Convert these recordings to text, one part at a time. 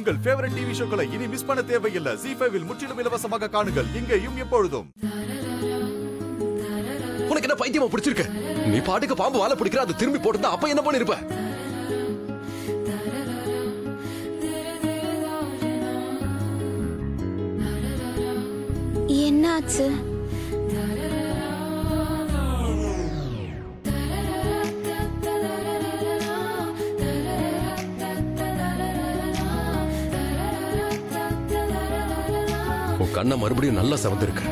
உங்கள் favourite TV ஷோக்களை இனி miss பண்ண தேவையில்லை. ZEE5 இல் முற்றிலும் இலவசமாக காணுங்கள். இங்கேயும் எப்பொழுதும். உனக்கு என்ன பைத்தியமா பிடிச்சிருக்கு? நீ பாட்டுக்கு பாம்பு வாழை பிடிக்கிற, அது திரும்பி போட்டுதான் அப்ப என்ன பண்ணிருப்ப? என்னாச்சு? உன் கண்ணை மறுபடியும் நல்லா செவந்திருக்கு.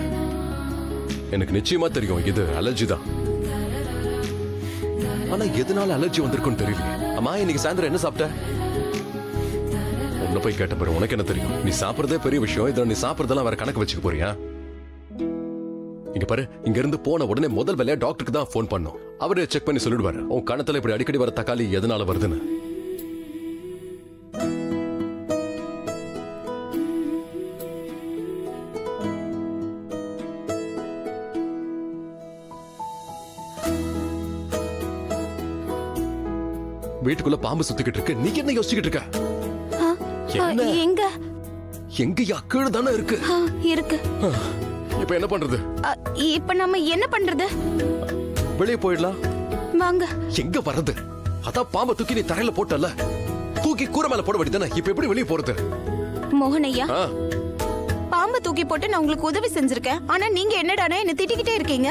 எனக்கு நிச்சயமா தெரியும் இது அலர்ஜி தான். ஆனா எதனால அலர்ஜி வந்திருக்குன்னு தெரியல. அம்மா, இன்னைக்கு சாயந்தரம் என்ன சாப்பிட்ட? உன்ன போய் கேட்ட பாரு, உனக்கு என்ன தெரியும்? நீ சாப்பிடுறதே பெரிய விஷயம். இதுல நீ சாப்பிடுறதெல்லாம் வேற கணக்கு வச்சுக்க போறியா? இங்க பாரு, இங்க இருந்து போன உடனே முதல் வேலையா டாக்டருக்கு தான் போன் பண்ணோம். அவரு செக் பண்ணி சொல்லிடுவாரு உன் கணத்துல இப்படி அடிக்கடி வர தக்காளி எதனால வருதுன்னு. வீட்டுக்குள்ள பாம்பு சுத்திக்கிட்டு இருக்கு. நீ என்ன யோசிச்சுக்கிட்டு இருக்க? எங்க எங்கயா? கீழே தானே இருக்கு. இருக்கு. இப்ப என்ன பண்றது? இப்ப நம்ம என்ன பண்றது? வெளியே போயிடலாம். வாங்க. எங்க வர்றது? அதான் பாம்பை தூக்கி நீ தரையில போட்டல, தூக்கி கூரை மேல போட வேண்டியதானே. இப்ப எப்படி வெளியே போறது? மோகனையா, பாம்பை தூக்கி போட்டு நான் உங்களுக்கு உதவி செஞ்சிருக்கேன். ஆனா நீங்க என்னடானா என்ன திட்டிக்கிட்டே இருக்கீங்க.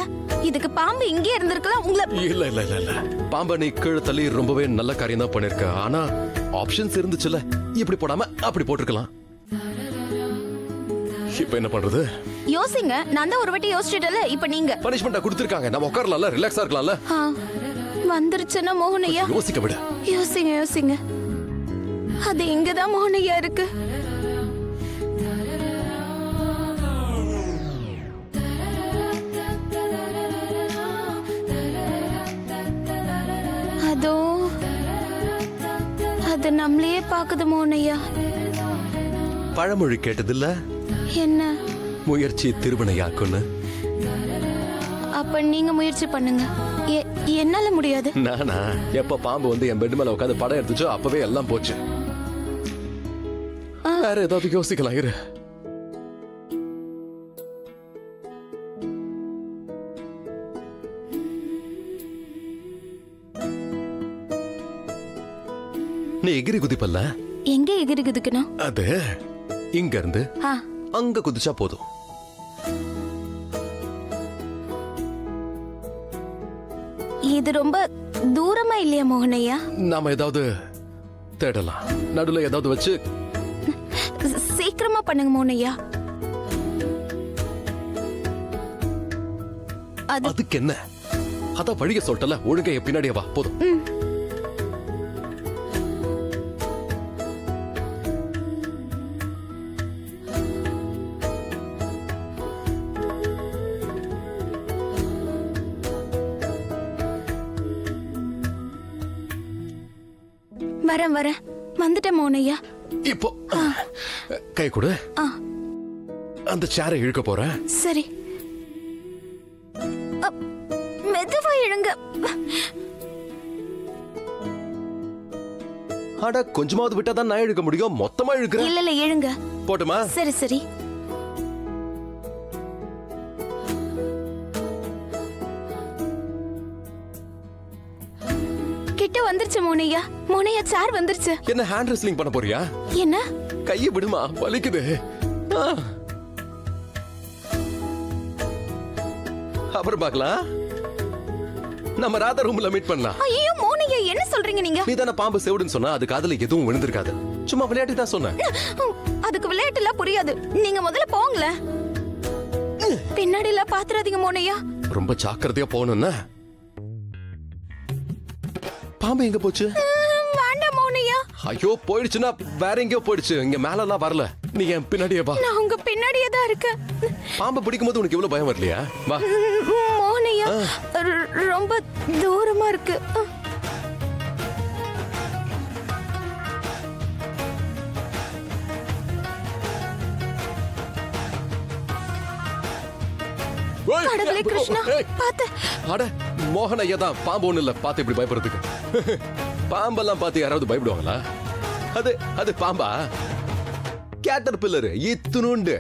இதுக்கு பாம்பு இங்கே இருந்திருக்கலாம். உங்களை இல்ல இல்ல இல்ல இல்ல, பாம்பை நீ கீழே தள்ளி ரொம்பவே நல்ல காரியம் தான் பண்ணிருக்க. ஆனா ஆப்ஷன்ஸ் இருந்துச்சுல, இப்படி போடாம அப்படி போட்டிருக்கலாம். இப்ப என்ன பண்றது? யோசிங்க. நான் தான் ஒரு வாட்டி யோசிச்சிட்டல. இப்ப நீங்க பனிஷ்மெண்டா கொடுத்திருக்காங்க. நம்ம உட்காரலாம்ல, ரிலாக்ஸா இருக்கலாம்ல. வந்துருச்சுன்னா மோகனையா யோசிக்க விட. யோசிங்க யோசிங்க. அது இங்கதான் மோகனையா இருக்கு. அதோ அது நம்மளையே பாக்குது மோகனையா. பழமொழி கேட்டதில்ல? என்ன? முயற்சி திருவினையாக்குன்னு. அப்ப நீங்க முயற்சி பண்ணுங்க. என்னால முடியாது. நானா? எப்ப பாம்பு வந்து என் பெட் மேல உட்காந்து படம் எடுத்துச்சோ அப்பவே எல்லாம் போச்சு. வேற ஏதாவது யோசிக்கலாம் இரு. நீ எகிரி குதிப்பல்ல? எங்க எகிரி குதிக்கணும்? அது இங்க இருந்து அங்க குதிச்சா போதும். இது ரொம்ப தூரமா இல்லையா மோகனையா? நாம ஏதாவது தேடலாம். நடுவுல ஏதாவது வச்சு சீக்கிரமா பண்ணுங்க மோகனையா. அதுக்கு என்ன? அதான் வழிய சொல்லிட்டல, ஒழுங்கா பின்னாடியே வா போதும். வரேன் வரேன். வந்துட்டேன் மோகனையா. இப்போ கை கொடு. அந்த சேரை இழுக்க போறேன். சரி. மெதுவா இழுங்க. அட, கொஞ்சமாவது விட்டாதான் நான் இழுக்க முடியும். மொத்தமா இழுக்கிறேன். இல்ல இல்ல, இழுங்க. போட்டுமா? சரி சரி. கிட்ட வந்துருச்சு மோகனையா. மோகனையா, சேர் வந்துருச்சு. என்ன ஹேண்ட் ரெஸ்லிங் பண்ண போறியா? என்ன? கையை விடுமா, வலிக்குது. அப்புறம் பார்க்கலாம். நம்ம ராதா ரூம்ல மீட் பண்ணலாம். ஐயோ மோகனையா, என்ன சொல்றீங்க நீங்க? நீ தானே பாம்பு செவுடுன்னு சொன்னா, அதுக்கு அதுல எதுவும் விழுந்திருக்காது. சும்மா விளையாட்டு தான் சொன்னேன். அதுக்கு விளையாட்டு எல்லாம் புரியாது. நீங்க முதல்ல போங்களே. பின்னாடி எல்லாம் பாத்துறாதீங்க மோகனையா. ரொம்ப ஜாக்கிரதையா போகணும்னா. பாம்பு எங்க போச்சு? வேண்டாம் மோகனையா. ஐயோ, போயிடுச்சுன்னா வேற எங்கயோ போயிடுச்சு. இங்க மேல எல்லாம் வரல. நீ என் பின்னாடியே வா. நான் உங்க பின்னாடியே தான் இருக்கேன். பாம்பு பிடிக்கும் போது உனக்கு இவ்வளவு பயம் வரலையா? வா மோகனையா, ரொம்ப தூரமா இருக்கு. கடவுளே கிருஷ்ணா, பாத்து. அட, மோகன் ஐயா தான். பாம்பு ஒண்ணு இல்ல, பாத்து இப்படி பயப்படுறதுக்கு. பாம்பெல்லாம் பார்த்து யாராவது பயப்படுவாங்களா? அது அது பாம்பா? கேட்டர் பில்லர் இத்துணுண்டு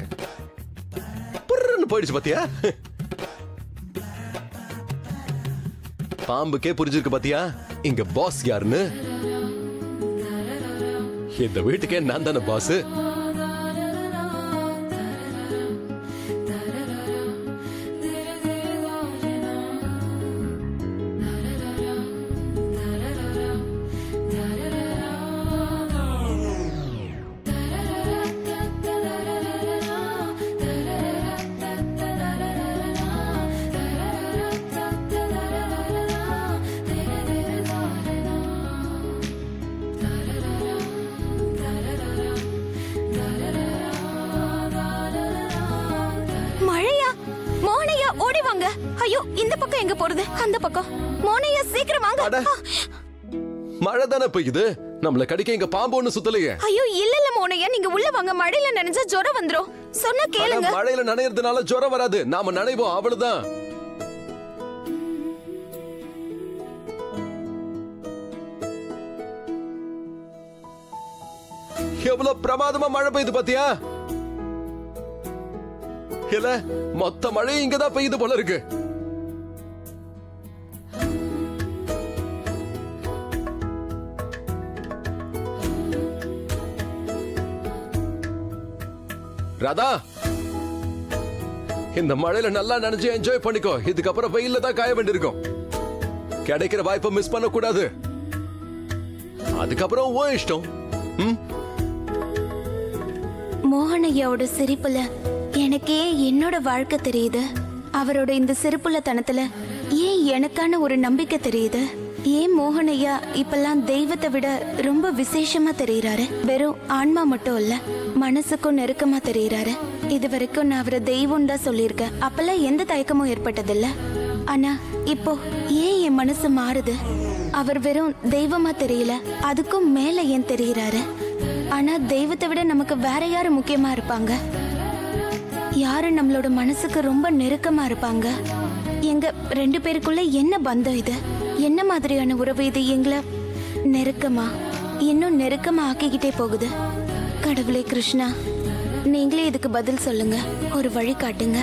புர்ன்னு போயிடுச்சு பாத்தியா? பாம்புக்கே புரிஞ்சிருக்கு பாத்தியா இங்க பாஸ் யாருன்னு? இந்த வீட்டுக்கே நான் தானே பாஸ். ஐயோ, இந்த பக்கம் எங்க போறது? அந்த பக்கம். மோனையா சீக்கிரம் வாங்க. மழை தானே பெய்யுது, நம்மள கடிக்க இங்க பாம்பு ஒண்ணு சுத்தலையே. ஐயோ இல்ல மோனையா, நீங்க உள்ள வாங்க. மழையில நனைஞ்சா ஜுரம் வந்துரும். சொன்னா கேளுங்க. மழையில நனையறதுனால ஜுரம் வராது, நாம நனைவோம் அவ்வளவுதான். எவ்வளவு பிரமாதமா மழை பெய்யுது பாத்தியா? இல்ல மொத்த மழை இங்கதான் பெய்யுது போல இருக்கு. ராதா, இந்த மழையில நல்லா நனைஞ்சு என்ஜாய் பண்ணிக்கோ. இதுக்கப்புறம் வெயில்ல தான் காய வேண்டியிருக்கும். கிடைக்கிற வாய்ப்பை மிஸ் பண்ண கூடாது. அதுக்கப்புறம் ஓ இஷ்டம். மோகனையோட சிரிப்புல எனக்கே என்னோட வாழ்க்கை தெரியுது. அவரோட இந்த சிரிப்புல தனத்துல ஏன் எனக்கான ஒரு நம்பிக்கை தெரியுது. ஏன் மோகனையா இப்பெல்லாம் தெய்வத்தை விட ரொம்ப விசேஷமா தெரியுறாரு. வெறும் ஆன்மா மட்டும் இல்ல, மனசுக்கும் நெருக்கமா தெரியுறாரு. இது வரைக்கும் நான் அவரை தெய்வம் தான் சொல்லியிருக்கேன். அப்பெல்லாம் எந்த தயக்கமும் ஏற்பட்டதில்ல. ஆனா இப்போ ஏன் என் மனசு மாறுது? அவர் வெறும் தெய்வமா தெரியல, அதுக்கும் மேல ஏன் தெரியுறாரு? ஆனா தெய்வத்தை விட நமக்கு வேற யாரு முக்கியமா இருப்பாங்க? யாரு நம்மளோட மனசுக்கு ரொம்ப நெருக்கமா இருப்பாங்க? எங்க 2 பேருக்குள்ள என்ன பந்தம் இது? என்ன மாதிரியான உறவு இது? எங்களை நெருக்கமா, இன்னும் நெருக்கமா ஆக்கிக்கிட்டே போகுது. கடவுளே கிருஷ்ணா, நீங்களே இதுக்கு பதில் சொல்லுங்க, ஒரு வழி காட்டுங்க.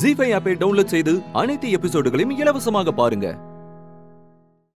ZEE5 ஆப்பை டவுன்லோட் செய்து அனைத்து எபிசோடுகளையும் இலவசமாக பாருங்க.